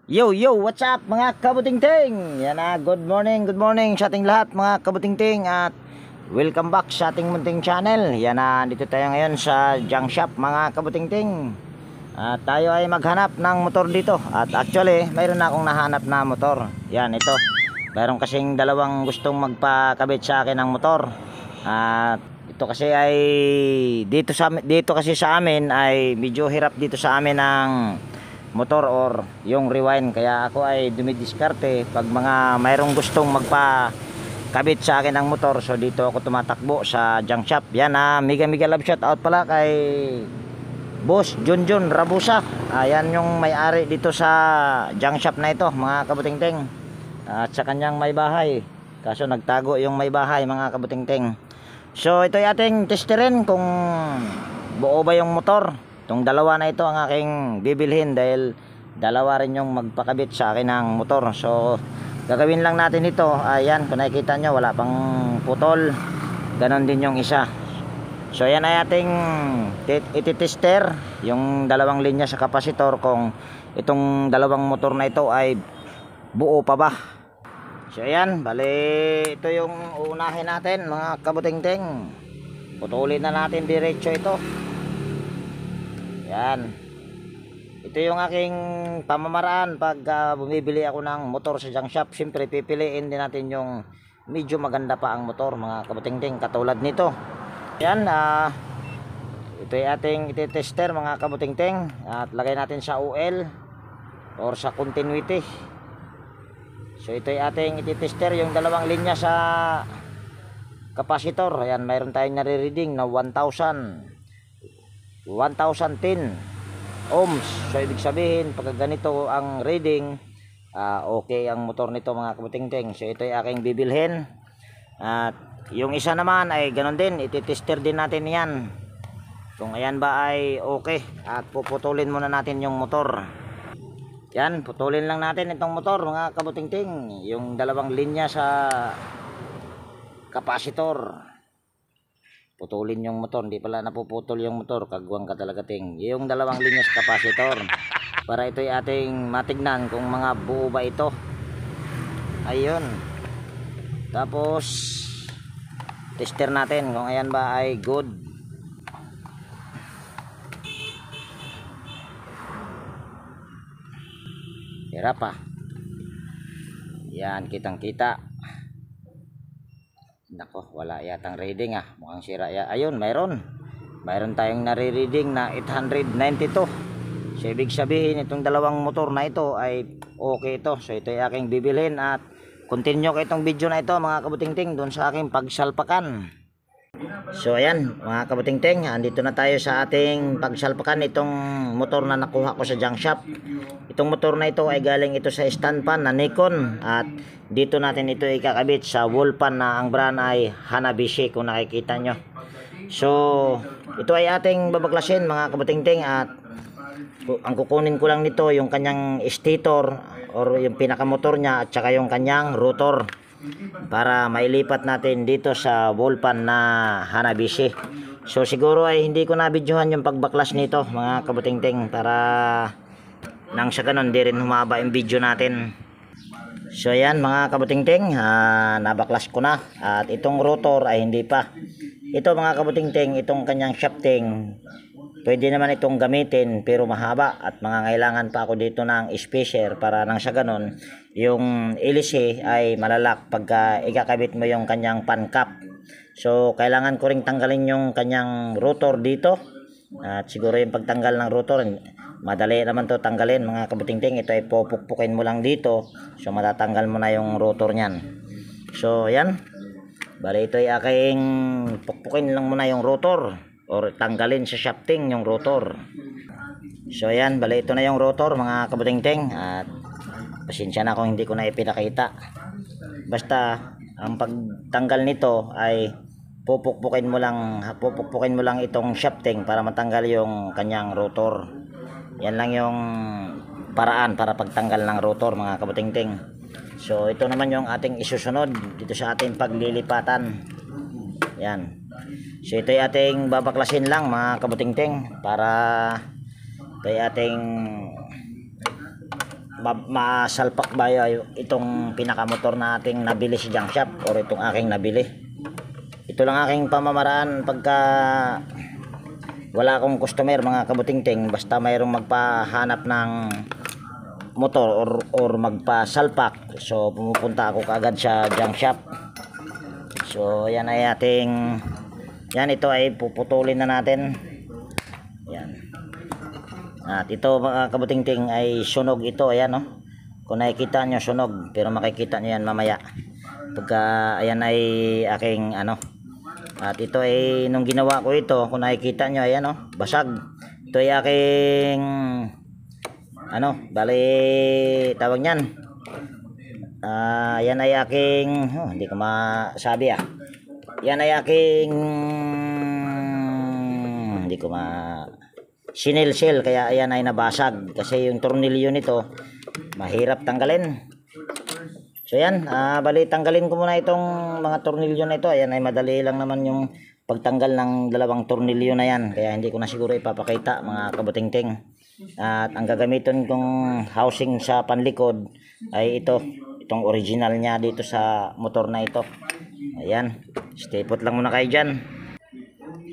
Yo, yo, what's up mga kabutingting? Yan na, good morning sa ating lahat mga kabutingting. At welcome back sa ating munting channel. Yan na, dito tayo ngayon sa junk shop mga kabutingting. At tayo ay maghanap ng motor dito. At actually, mayroon na akong nahanap na motor. Yan, ito. Mayroon kasing dalawang gustong magpakabit sa akin ng motor. At ito kasi ay dito kasi sa amin ay medyo hirap dito sa amin ng motor or yung rewind, kaya ako ay dumidiskarte pag mga mayroong gustong magpakabit sa akin ng motor. So dito ako tumatakbo sa junk shop. Yan mega love shout out pala kay Boss Junjun Rabusa. Ayan yung may-ari dito sa junk shop na ito mga kabutingting. At sa kanyang may bahay, kaso nagtago yung may bahay mga kabutingting. So ito ay ating testerin kung buo ba yung motor. Itong dalawa na ito ang aking bibilhin dahil dalawa rin yung magpakabit sa akin ng motor. So gagawin lang natin ito. Ayan, kung nakikita nyo wala pang putol. Ganon din yung isa. So yan ay ating ititester yung dalawang linya sa kapasitor kung itong dalawang motor na ito ay buo pa ba. So ayan, bali ito yung uunahin natin mga kabutingting. Putulin na natin diretso ito. Yan. Ito yung aking pamamaraan pag bumibili ako ng motor sa junk shop. Siyempre pipiliin din natin yung medyo maganda pa ang motor mga kabutingting, katulad nito. Yan, ito yung ating ititester mga kabutingting. At lagay natin sa OL or sa continuity. So ito yung ating ititester yung dalawang linya sa kapasitor. Ayan, mayroon tayong nare-reading na 1010 ohms. So ibig sabihin pag ganito ang reading, okay ang motor nito mga kabutingting. So ito ay aking bibilhin. At yung isa naman ay ganon din, ititester din natin yan kung ayan ba ay okay. At puputulin muna natin yung motor. Yan, putulin lang natin itong motor mga kabutingting, yung dalawang linya sa kapasitor. Putulin yung motor, hindi pala napuputol yung motor, kagwang ka talaga ting. Yung dalawang linya sa kapasitor para ito ay ating matignan kung mga buo ba ito. Ayun. Tapos tester natin kung ayan ba ay good. Hirap yan, kitang kita. Nako, wala yatang reading mukhang sira ayun, mayroon tayong nare-reading na 892. So ibig sabihin itong dalawang motor na ito ay okay ito. So ito ay aking bibilhin at continue ko itong video na ito mga kabutingting doon sa aking pagsalpakan. So ayan mga kabutingting, andito na tayo sa ating pagsalpakan itong motor na nakuha ko sa junk shop. Itong motor na ito ay galing ito sa stand pan na Nikon. At dito natin ito ikakabit sa wall pan na ang brand ay Hanabishi kung nakikita nyo. So ito ay ating babaklasin mga kabutingting. At ang kukunin ko lang nito yung kanyang stator or yung pinakamotor niya at saka yung kanyang rotor para mailipat natin dito sa wall pan na Hanabishi. So siguro ay hindi ko na videohan yung pagbaklas nito mga kabutingting para nang sa ganun di rin humaba yung video natin. So ayan mga kabutingting, nabaklas ko na. At itong rotor ay hindi pa. Ito mga kabutingting, itong kanyang shafting pwede naman itong gamitin pero mahaba at mangangailangan pa ako dito ng spacer para nang sa ganun yung hélice ay malalak pagka ikakabit mo yung kanyang pan cap. So kailangan ko ring tanggalin yung kanyang rotor dito. At siguro yung pagtanggal ng rotor madali naman to tanggalin mga kabutingting. Ito ay pupukpukin mo lang dito, so matatanggal mo na yung rotor nyan. So yan, bali ito ay aking pukpukin lang muna yung rotor or tanggalin sa shafting yung rotor. So ayan, bali ito na yung rotor mga kabutingting. At pasensya na kung hindi ko na ipinakita. Basta ang pagtanggal nito ay pupukpukin mo lang itong shafting para matanggal yung kanyang rotor. Yan lang yung paraan para pagtanggal ng rotor mga kabutingting. So ito naman yung ating isusunod dito sa ating paglilipatan. Yan. So ito ay ating babaklasin lang mga kabutingting para ito ay ating masalpak ba itong pinakamotor nating nabili si junk shop or itong aking nabili. Ito lang aking pamamaraan pagka wala akong customer mga kabutingting, basta mayroong magpahanap ng motor or magpasalpak, so pumupunta ako kaagad sa junk shop. So yan ay ating, yan, ito ay puputulin na natin. Yan. At ito mga kabutingting ay sunog ito, ayan, no? Kung nakikita nyo sunog, pero makikita nyo yan mamaya pagka ayan ay aking ano. At ito ay nung ginawa ko ito, kung nakikita nyo, ayan, no? Basag. Ito ay aking ano, bali tawag nyan, yan ay aking hindi ko masabi yan ay aking hindi ko sinilsil, kaya ayan ay nabasag kasi yung tornilyo nito mahirap tanggalin. So yan, bali tanggalin ko muna itong mga tornilyo na ito. Ayan ay madali lang naman yung pagtanggal ng dalawang tornilyo na yan, kaya hindi ko na siguro ipapakita mga kabutingting. At ang gagamitin kong housing sa panlikod ay itong original niya dito sa motor na ito. Ayan, stay put lang muna kayo dyan.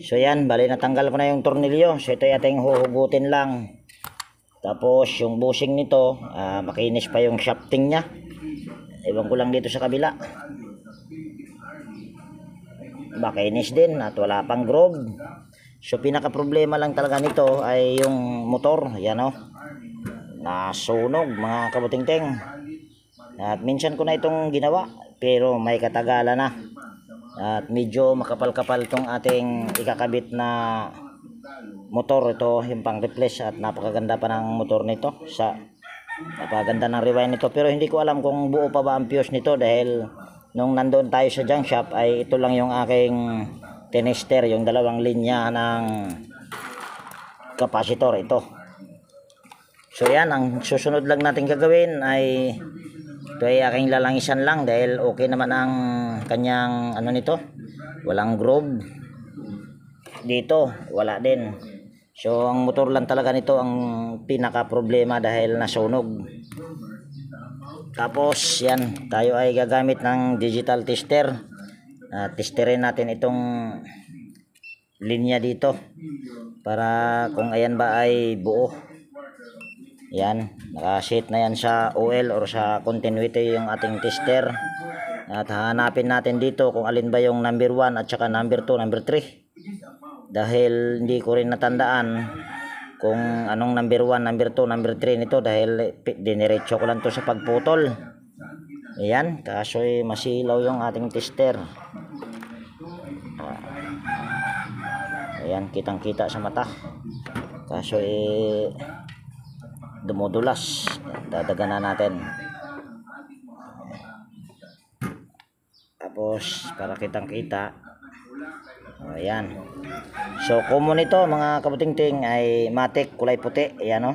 So yan, bali natanggal ko na yung tornilyo. So ito ay ating huhugutin lang. Tapos yung bushing nito, makinis pa yung shafting nya. Ewan ko lang dito sa kabila, makinis din at wala pang groove. So pinaka problema lang talaga nito ay yung motor. Yan, o, nasunog mga kabutingting. At minsan ko na itong ginawa, pero may katagalan na. At medyo makapal-kapal itong ating ikakabit na motor. Ito yung pang replace at napakaganda pa ng motor nito. Napakaganda ng rewind nito, pero hindi ko alam kung buo pa ba ang fuse nito dahil nung nandoon tayo sa junk shop ay ito lang yung aking tester, yung dalawang linya ng capacitor ito. So yan, ang susunod lang natin gagawin ay ito ay aking lalangisan lang dahil okay naman ang kanyang ano nito, walang groove dito, wala din. So ang motor lang talaga nito ang pinaka problema dahil nasunog. Tapos yan, tayo ay gagamit ng digital tester. Testerin natin itong linya dito para kung ayan ba ay buo. Yan, nakasit na yan sa oil or sa continuity yung ating tester. At hanapin natin dito kung alin ba yung number 1 at saka number 2, number 3. Dahil hindi ko rin natandaan kung anong number 1, number 2, number 3 nito dahil diniretso ko lang to sa pagputol. Ayan, kaso masilaw yung ating tester. Ayan, kitang kita sa mata. Kaso dumudulas. Dadagan na natin. Tapos para kitang kita. Ayan. So common ito mga kabutingting ay matic kulay puti. Ayan, o.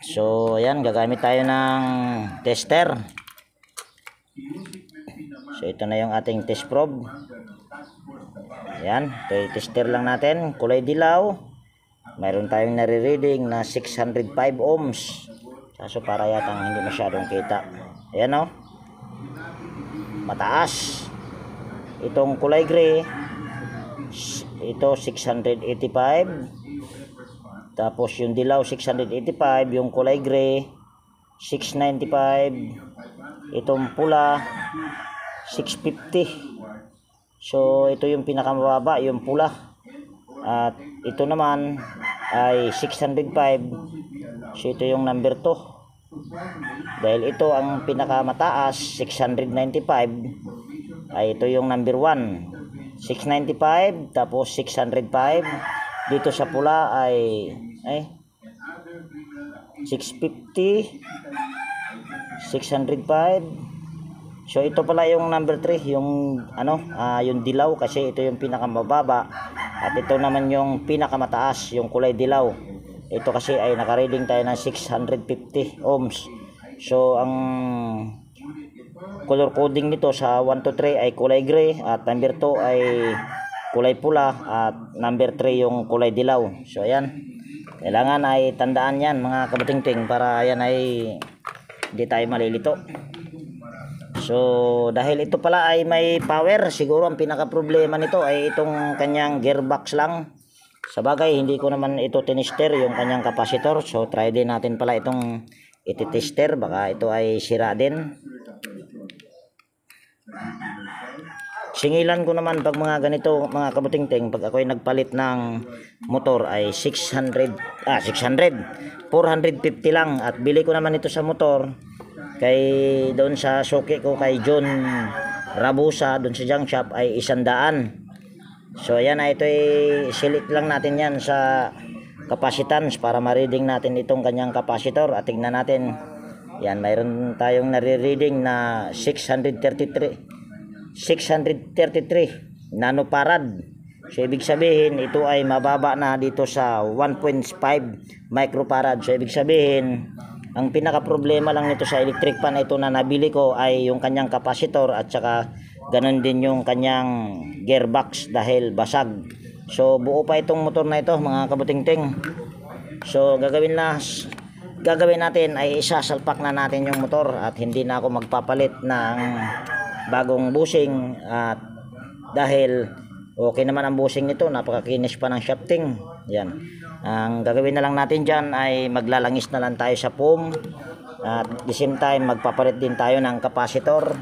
So ayan, gagamit tayo ng tester. So ito na yung ating test probe. Ayan, ito yung tester lang natin. Kulay dilaw. Mayroon tayong nare-reading na 605 ohms. Kaso para yatang hindi masyadong kita. Ayan, o. Mataas. Itong kulay gray, ito 685. Tapos yung dilaw 685, yung kulay gray 695. Itong pula 650. So ito yung pinakamababa, yung pula. At ito naman ay 605. So ito yung number 2. Dahil ito ang pinakamataas 695, ay ito yung number 1. 695 tapos 605. Dito sa pula ay 650, 605. So ito pala yung number 3, yung yung dilaw, kasi ito yung pinakamababa at ito naman yung pinakamataas, yung kulay dilaw. Ito kasi ay naka-reading tayo ng 650 ohms. So ang color coding nito sa 1 to 3 ay kulay gray, at number 2 ay kulay pula, at number 3 yung kulay dilaw. So ayan, Kailangan ay tandaan yan mga kabutingting para yan ay hindi tayo malilito. So dahil ito pala ay may power, siguro ang pinaka problema nito ay itong kanyang gearbox lang. Sa bagay hindi ko naman ito tinister yung kanyang capacitor, so try din natin pala itong ititester, baka ito ay sira din. Singilan ko naman pag mga ganito mga kabutingting, pag ako ay nagpalit ng motor ay 600 450 lang, at bili ko naman ito sa motor kay doon sa suki ko kay John Rabusa doon sa junk shop ay 100. So ayan na, ito ay select lang natin yan sa capacitance para ma-reading natin itong kanyang capacitor, at tingnan natin. Yan, mayroon tayong nare-reading na 633 nanofarad. So ibig sabihin ito ay mababa na dito sa 1.5 microfarad. So ibig sabihin ang pinaka problema lang nito sa electric fan ito na nabili ko ay yung kanyang capacitor, at saka ganun din yung kanyang gearbox dahil basag. So buo pa itong motor na ito mga kabutingting. So gagawin natin ay isasalpak na natin yung motor, at hindi na ako magpapalit ng bagong bushing, at dahil okay naman ang bushing nito, napakakinis pa ng shafting. Yan, ang gagawin na lang natin dyan ay maglalangis na lang tayo sa foam, at the same time magpapalit din tayo ng capacitor.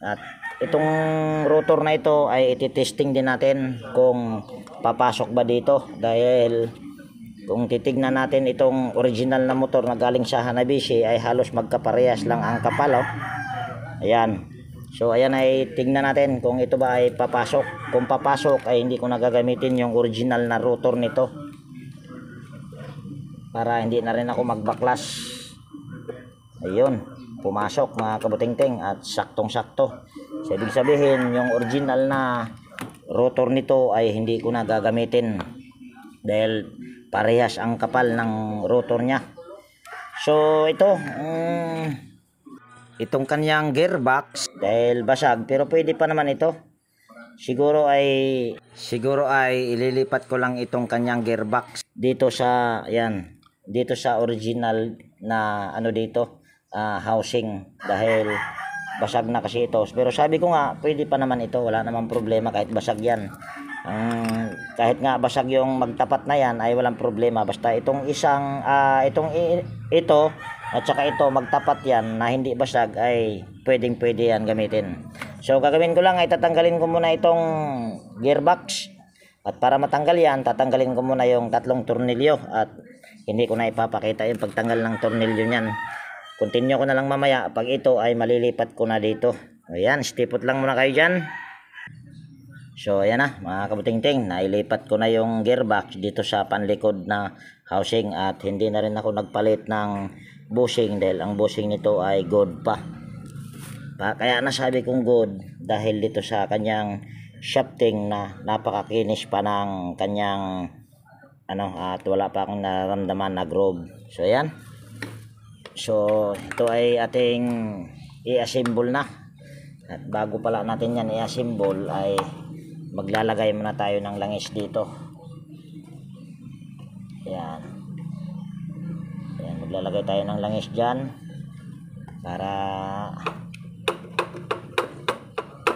At itong rotor na ito ay ititesting din natin kung papasok ba dito, dahil kung titignan natin itong original na motor na galing sa Hanabishi ay halos magkaparehas lang ang kapal, oh. Ayan. So ayan, ay tignan natin kung ito ba ay papasok. Kung papasok ay hindi ko nagagamitin yung original na rotor nito, para hindi na rin ako magbaklas. Ayun, pumasok mga kabutingting, at saktong sakto. So ibig sabihin yung original na rotor nito ay hindi ko nagagamitin dahil parehas ang kapal ng rotor niya. So ito itong kanyang gearbox dahil basag, pero pwede pa naman ito. Siguro ay ililipat ko lang itong kanyang gearbox dito sa dito sa original na dito housing, dahil basag na kasi ito. Pero sabi ko nga pwede pa naman ito, wala namang problema kahit basag yan. Kahit nga basag yung magtapat na yan ay walang problema, basta itong isang ito at saka ito magtapat yan na hindi basag ay pwede yan gamitin. So gagawin ko lang ay tatanggalin ko muna itong gearbox, at para matanggal yan tatanggalin ko muna yung 3 tornilyo, at hindi ko na ipapakita yung pagtanggal ng tornilyo niyan. Continue ko na lang mamaya pag ito ay malilipat ko na dito. Ayan, stipot lang muna kayo dyan. So ayan na mga kabutingting, nailipat ko na yung gearbox dito sa panlikod na housing, at hindi na rin ako nagpalit ng bushing dahil ang bushing nito ay good pa. Kaya nasabi kong good dahil dito sa kanyang shafting na napakakinis pa ng kanyang at wala pa akong nararamdaman na groove. So ayan, so ito ay ating i-assemble na, at bago pala natin yan i-assemble ay maglalagay muna tayo ng langis dito. Ayan, maglalagay tayo ng langis dyan para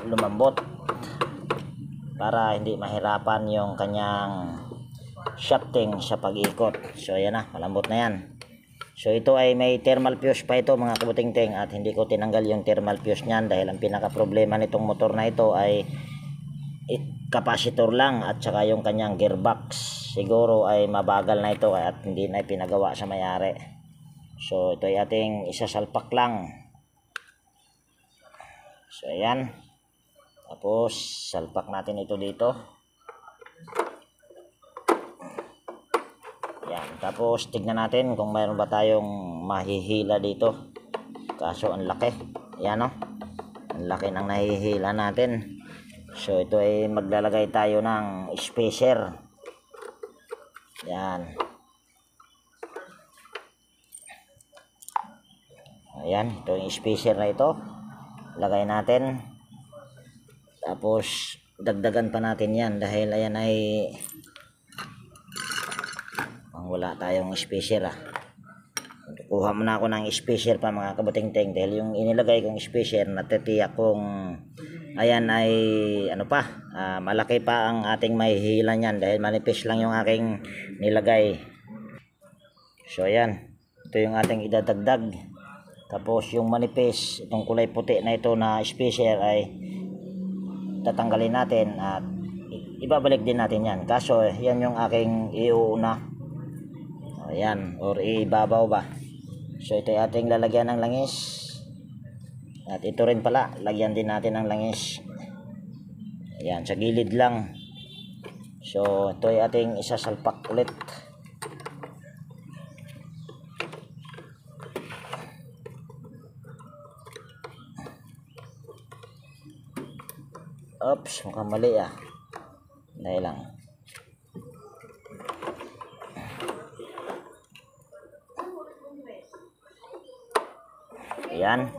lumambot, para hindi mahirapan yung kanyang shafting sa pag-ikot. So ayan na, malambot na yan. So ito ay may thermal fuse pa ito mga kabutingting, at hindi ko tinanggal yung thermal fuse nyan dahil ang pinaka problema nitong motor na ito ay capacitor lang, at saka yung kanyang gearbox siguro ay mabagal na ito at hindi na pinagawa sa may-ari. So ito ay ating isasalpak lang. So ayan, tapos salpak natin ito dito. Yan, tapos tignan natin kung mayroon ba tayong mahihila dito, kaso ang laki. Yan, ang laki ng nahihila natin. So ito ay maglalagay tayo ng spacer. Yan. Ayan, ito yung spacer na ito. Lagay natin. Tapos dagdagan pa natin yan dahil ayan ay wala tayong spacer kuha muna ako ng spacer pa mga kabuting-ting, dahil yung inilagay kong spacer natitiyak kong ayan ay ano pa, malaki pa ang ating mahihila niyan dahil manipis lang yung aking nilagay. So ayan, ito yung ating idadagdag. Tapos yung manipis, itong kulay puti na ito na spacer ay tatanggalin natin at ibabalik din natin yan. Kaso yan yung aking iuuna, ayan, or ibabaw ba. So ito ay ating lalagyan ng langis. At ito rin pala, lagyan din natin ng langis. Ayan, sa gilid lang. So ito ay ating isasalpak ulit. Oops, mukhang mali Dahil lang. Ayan.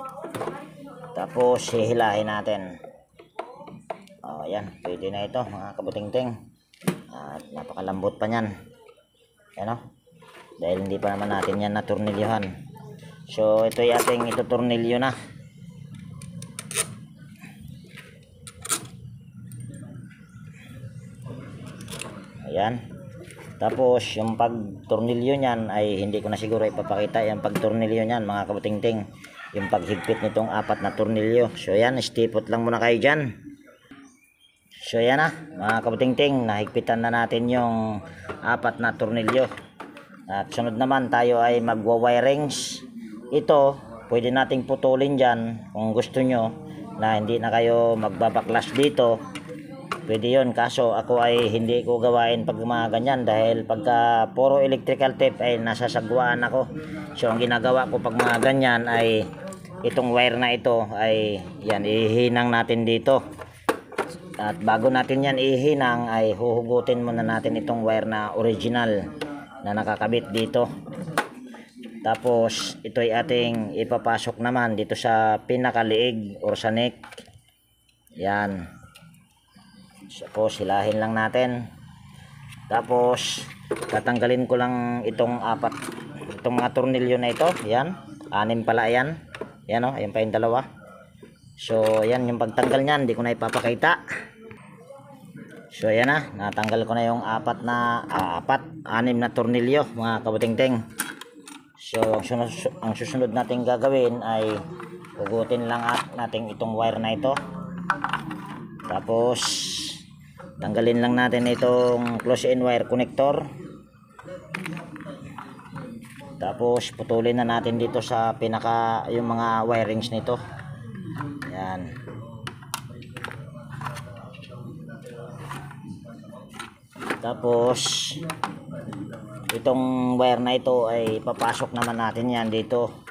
Tapos hihilahin natin. Ayan, pwede na ito mga kabuting-ting. At napakalambot pa niyan. Ayan dahil hindi pa naman natin yan naturnilyohan. So ito ay ating ituturnilyo na. Ayan. Tapos yung pagtornilyo niyan ay hindi ko na siguro ipapakita yung pagtornilyo niyan mga kabuting-ting. Yung paghigpit nitong 4 na tornilyo. So ayan, stipot lang muna kayo dyan. So ayan mga kabuting-ting, nahigpitan na natin yung 4 na tornilyo. At sunod naman tayo ay magwa-wirings. Ito, pwede nating putulin dyan kung gusto nyo na hindi na kayo magbabaklas dito. Pwede yun, kaso ako ay hindi ko gawain pag mga ganyan dahil pagka puro electrical tape ay nasasagwaan ako. So ang ginagawa ko pag mga ganyan ay itong wire na ito ay yan, ihinang natin dito. At bago natin yan ihinang ay huhugutin muna natin itong wire na original na nakakabit dito. Tapos ito ay ating ipapasok naman dito sa pinakaliig or sa neck. Yan. Tapos hilahin lang natin. Tapos tatanggalin ko lang itong mga tornilyo na ito. Yan, 6 pala yan. Yan ayan pa yung 2. So yan yung pagtanggal niyan, hindi ko na ipapakita. So ayan natanggal ko na yung 6 na tornilyo mga kabuting-ting. So ang susunod natin gagawin ay hugutin lang natin itong wire na ito. Tapos tanggalin lang natin itong close-in wire connector. Tapos putulin na natin dito sa yung mga wirings nito. Yan. Tapos itong wire na ito ay papasok naman natin yan dito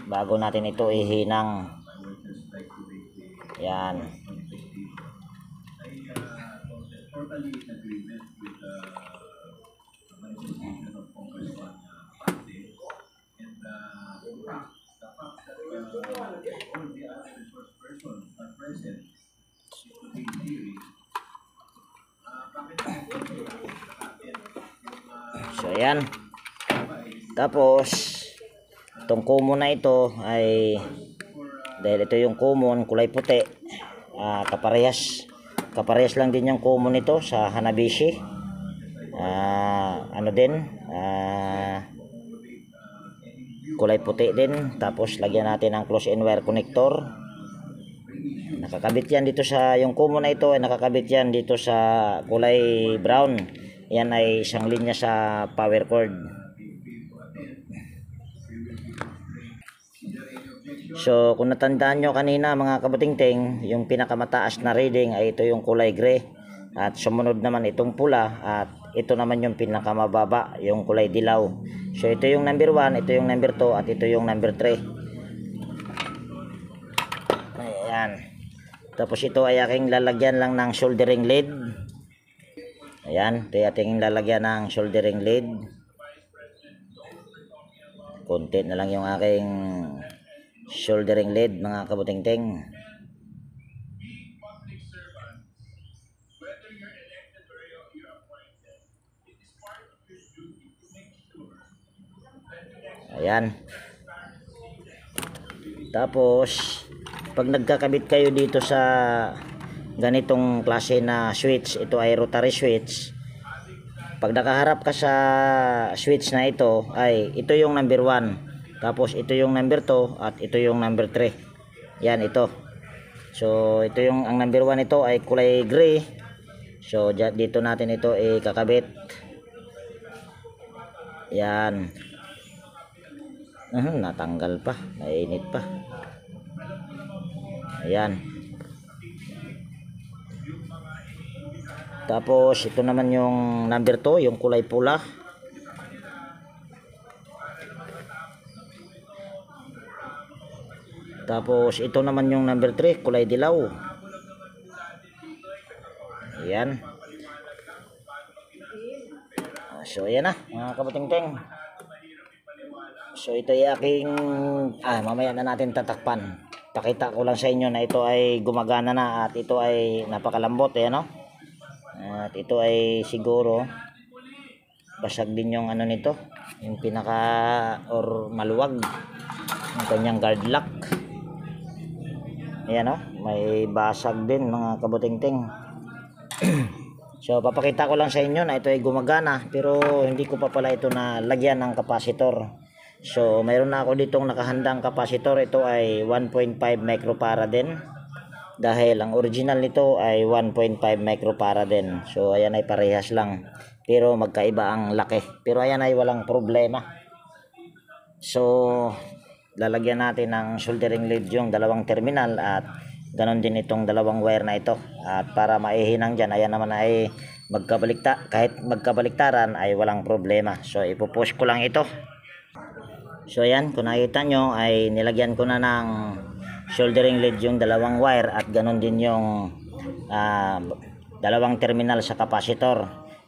bago natin ito ihinang. Yan. So ayan. Tapos itong common na ito ay dahil ito yung common kulay puti, kaparehas lang din yung common nito sa Hanabishi. Ano din, kulay puti din. Tapos lagyan natin ng close-in wire connector. Nakakabit yan dito sa yung common na ito ay nakakabit yan dito sa kulay brown. Yan ay isang linya sa power cord. So kung natandaan nyo kanina mga kabuting-ting, yung pinakamataas na reading ay ito yung kulay gray. At sumunod naman itong pula. At ito naman yung pinakamababa, yung kulay dilaw. So ito yung number 1, ito yung number 2, at ito yung number 3. Ayan. Tapos ito ay aking lalagyan lang ng soldering lead. Ayan, ito ay ating lalagyan ng soldering lead. Konti na lang yung aking soldering lead mga kabuting-ting. Ayan. Tapos pag nagkakabit kayo dito sa ganitong klase na switch, ito ay rotary switch. Pag nakaharap ka sa switch na ito, ay ito yung number 1. Tapos ito yung number 2 at ito yung number 3. Yan ito. So ito yung ang number 1 ito ay kulay gray. So dito natin ito ikakabit. Yan. Natanggal pa, mainit pa. Ayan. Tapos ito naman yung number 2, yung kulay pula. Tapos ito naman yung number 3, kulay dilaw. Ayan. So ayan na mga kabuting-ting. So ito ay aking mamaya na natin tatakpan. Pakita ko lang sa inyo na ito ay gumagana na at ito ay napakalambot, ayan, no? At ito ay siguro basag din yung ano nito, yung pinaka or maluwag yung kanyang guard lock. Ayan, no? May basag din mga kabuting-ting. So papakita ko lang sa inyo na ito ay gumagana pero hindi ko pa pala ito na lagyan ng kapasitor. So mayroon na ako ditong nakahandang kapasitor. Ito ay 1.5 microfarad din. Dahil ang original nito ay 1.5 microfarad din. So ayan ay parehas lang. Pero magkaiba ang laki. Pero ayan ay walang problema. So lalagyan natin ng soldering lead yung dalawang terminal at ganon din itong dalawang wire na ito. At para maihinang dyan, ayan naman ay kahit magkabaliktaran ay walang problema. So ipupush ko lang ito. So ayan, kung nakita nyo ay nilagyan ko na ng soldering lead yung dalawang wire at ganon din yung dalawang terminal sa kapasitor.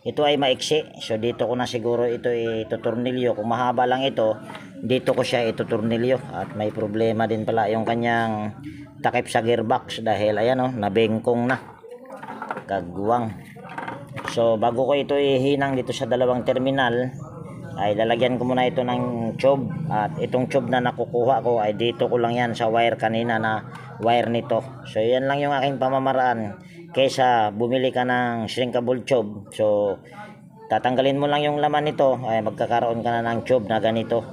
Ito ay maiksi, so dito ko na siguro ito ituturnilyo. Kung mahaba lang ito, dito ko siya ituturnilyo. At may problema din pala yung kanyang takip sa gearbox dahil ayan, nabengkong na, kagwang. So bago ko ito ihinang dito sa dalawang terminal ay lalagyan ko muna ito ng tube. At itong tube na nakukuha ko ay dito ko lang yan sa wire kanina na wire nito. So yan lang yung aking pamamaraan kaysa bumili ka ng shrinkable tube. So tatanggalin mo lang yung laman nito ay magkakaroon ka na ng tube na ganito.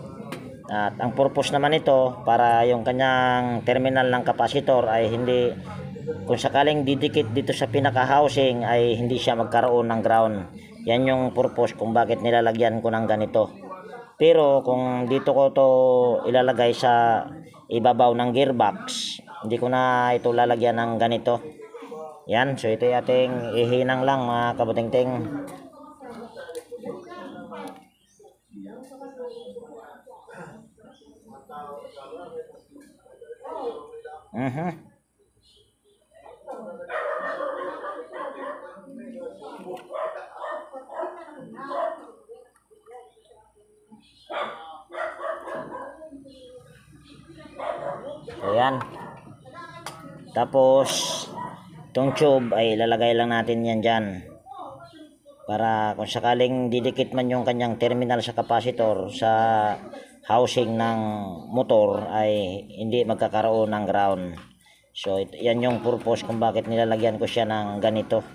At ang purpose naman nito para yung kanyang terminal ng kapasitor ay hindi, kung sakaling didikit dito sa pinaka housing ay hindi siya magkaroon ng ground. Yan yung purpose kung bakit nilalagyan ko ng ganito. Pero kung dito ko to ilalagay sa ibabaw ng gearbox, hindi ko na ito lalagyan ng ganito. Yan, so ito yung ating ihinang lang mga kabuting-ting. Ayan. Tapos itong tube ay ilalagay lang natin yan dyan para kung sakaling didikit man yung kanyang terminal sa kapasitor sa housing ng motor ay hindi magkakaroon ng ground. So yan yung purpose kung bakit nilalagyan ko siya ng ganito.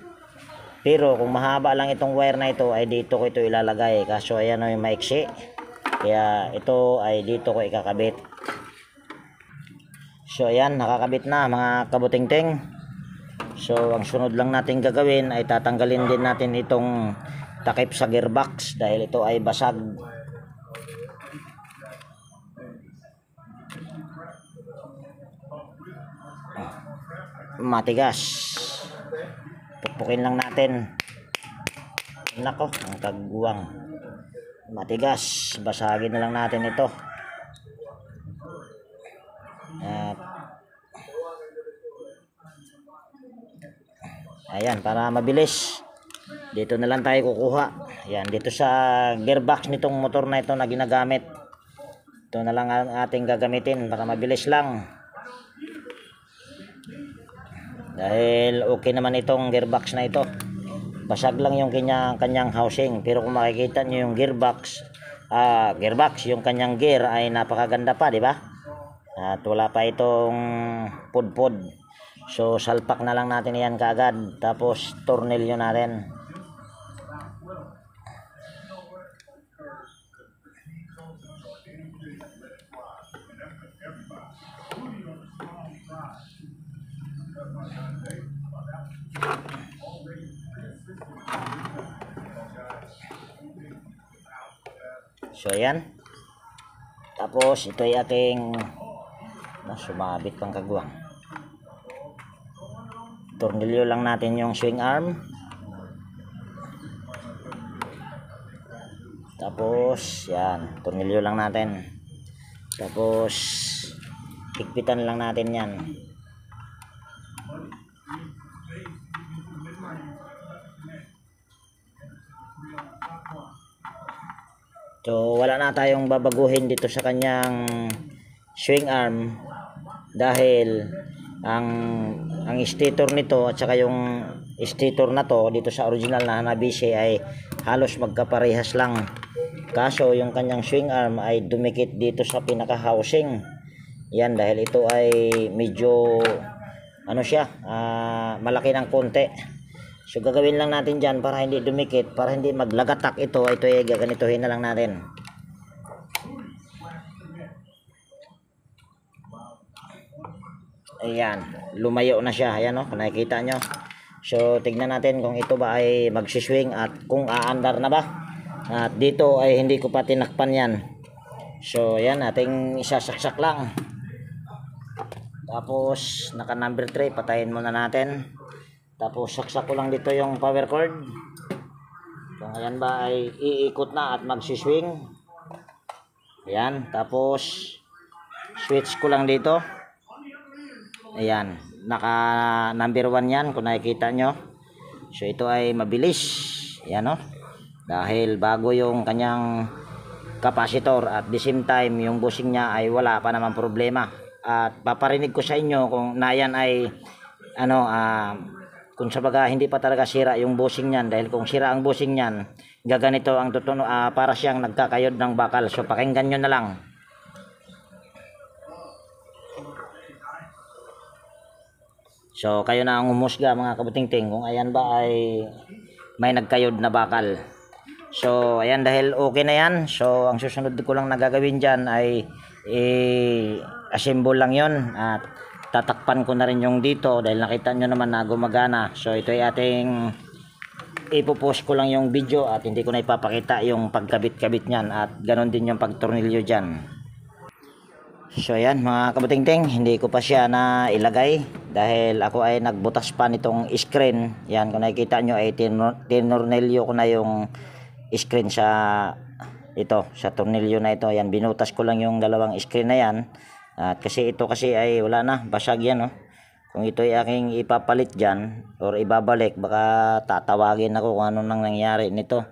Pero kung mahaba lang itong wire na ito ay dito ko ito ilalagay, kaso ayan ay maiksi, kaya ito ay dito ko ikakabit. So ayan, nakakabit na mga kabuting-ting. So ang sunod lang natin gagawin ay tatanggalin din natin itong takip sa gearbox dahil ito ay basag. Matigas. Pukpukin lang natin. Nako, ang kagwang. Matigas, basagin na lang natin ito. At ayan, para mabilis dito na lang tayo kukuha. Ayan, dito sa gearbox nitong motor na ito na ginagamit, ito na lang ang ating gagamitin para mabilis lang dahil okay naman itong gearbox na ito. Basag lang yung kanyang housing, pero kung makikita nyo yung gearbox gearbox, yung kanyang gear ay napakaganda pa, di ba? At wala pa itong pudpud. So salpak na lang natin yan kaagad, tapos tornilyo natin. So ayan. Tapos ito ay ating sumabit pang kagwang. Tornilyo lang natin yung swing arm. Tapos yan, tornilyo lang natin. Tapos higpitan lang natin yan. So wala na tayong babaguhin dito sa kanyang swing arm dahil ang stator nito at saka yung stator na to dito sa original na Hanabishi ay halos magkaparehas lang. Kaso yung kanyang swing arm ay dumikit dito sa pinaka housing. Yan, dahil ito ay medyo ano siya, malaki ng konti. So gagawin lang natin dyan para hindi dumikit, para hindi maglagatak ito ay gaganituhin na lang natin. Ayan, lumayo na siya. Ayan o, kung nakikita nyo. So tignan natin kung ito ba ay magsiswing at kung aandar na ba. At dito ay hindi ko pa tinakpan yan. So ayan, ating isasaksak lang. Tapos naka number 3, patayin muna natin. Tapos saksak ko lang dito yung power cord. Kung ayan ba ay iikot na at magsiswing. Ayan, tapos switch ko lang dito. Ayan, naka number 1 yan kung nakikita nyo. So ito ay mabilis. Ayan o. Dahil bago yung kanyang capacitor at the same time yung bushing niya ay wala pa naman problema. At paparinig ko sa inyo kung na yan ay kung sabaga hindi pa talaga sira yung bushing niyan, dahil kung sira ang bushing niyan, gaganito ang tutuno, para siyang nagkakayod ng bakal. So pakinggan nyo na lang. So kayo na ang umusga mga kabutingting kung ayan ba ay may nagkayod na bakal. So ayan, dahil okay na yan. So ang susunod ko lang na gagawin dyan ay assemble lang yon at tatakpan ko na rin yung dito dahil nakita nyo naman na gumagana. So ito ay ating ipopost ko lang yung video at hindi ko na ipapakita yung pagkabit-kabit nyan at ganon din yung pagtornilyo dyan. So ayan mga kabutingting, hindi ko pa siya na ilagay dahil ako ay nagbutas pa nitong screen. Yan, kung nakikita nyo ay tinornilyo ko na yung screen sa ito, sa tornilyo na ito. Yan, binutas ko lang yung dalawang screen na yan. At kasi ito kasi ay wala na, basag yan oh. Kung ito ay aking ipapalit dyan or ibabalik, baka tatawagin ako kung ano nang nangyari nito.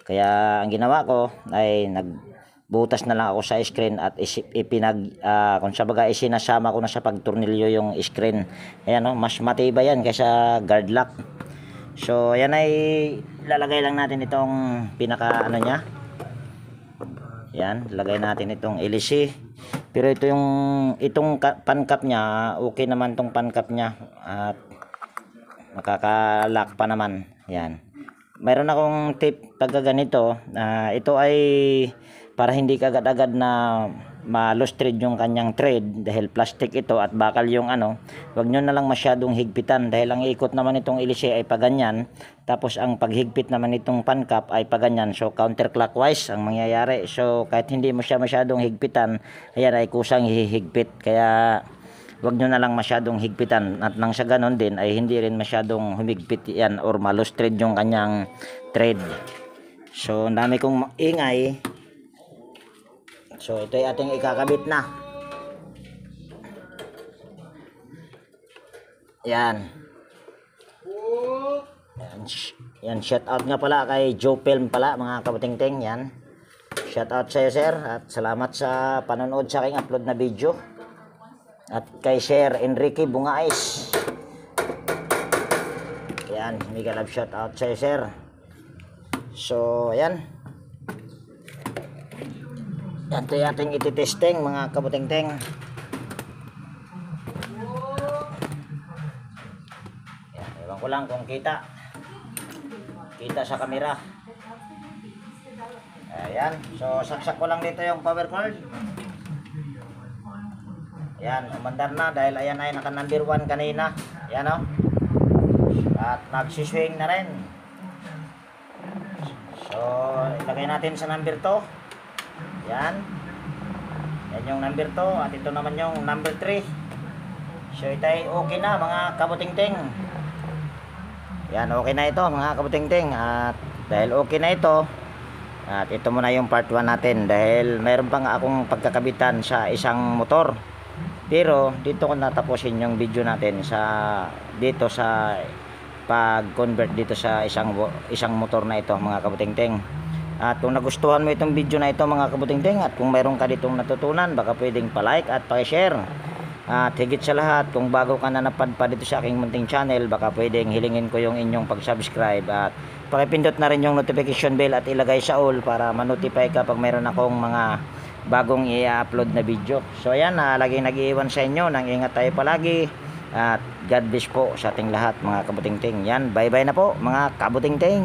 Kaya ang ginawa ko ay nagbutas na lang ako sa screen at kung sabaga isinasama ko na sa pagtornilyo yung screen. Ayan oh, mas matibay yan kaysa guard lock. So ayan, ay lalagay lang natin itong pinaka niya. Yan, lagay natin itong LC. Pero itong pancap niya, okay naman tong pancap niya at makakalock pa naman. Yan. Mayroon akong tip pagka ganito. Ito ay para hindi kagad-agad na ma-loose thread yung kanyang thread dahil plastic ito at bakal yung wag nyo na lang masyadong higpitan dahil ang ikot naman itong LC ay paganyan, tapos ang paghigpit naman itong pancap ay paganyan. So counterclockwise ang mangyayari. So kahit hindi mo siya masyadong higpitan, ayan ay kusang hihigpit. Kaya wag nyo na lang masyadong higpitan at nang sa ganon din ay hindi rin masyadong humigpit yan or ma-loose thread yung kanyang thread. So ang dami kong ingay. So ito ay ating ikakabit na. Yan. Yan, shout out nga pala kay Joe Film pala mga kabutingting. Yan. Shout out sa iyo sir at salamat sa panonood sa aking upload na video. At kay Sir Enrique Bungais. Yan, mega love shout out sa iyo sir. So ayan. Ito yung ating ititesting mga kabuting-ting. Yan, ewan ko lang kung kita sa kamera. Ayan, so saksak ko lang dito yung power cord. Ayan, umandar na dahil ayan ay naka number 1 kanina. Ayan o. At nagsiswing na rin. So, ilagay natin sa number 2. Ayan. Yan yung number 2 at ito naman yung number 3. So, ito ay okay na mga kabuting-ting. Yan, okay na ito mga kabuting-ting. At dahil okay na ito, at ito muna yung part 1 natin dahil mayroon pa nga akong pagkakabitan sa isang motor. Pero dito ko natapusin yung video natin dito sa pag-convert dito sa isang motor na ito mga kabuting-ting. At kung nagustuhan mo itong video na ito mga kabuting-ting at kung mayroon ka ditong natutunan, baka pwedeng pa-like at pa-share. At higit sa lahat, kung bago ka na napadpad dito sa aking munting channel, baka pwedeng hilingin ko yung inyong pag-subscribe at pakipindot na rin yung notification bell at ilagay sa all para ma-notify ka pag mayroon akong mga bagong i-upload na video. So ayan, laging nag-iiwan sa inyo nang ingat tayo palagi at God bless po sa ating lahat mga kabuting-ting. Yan, bye bye na po mga kabuting-ting.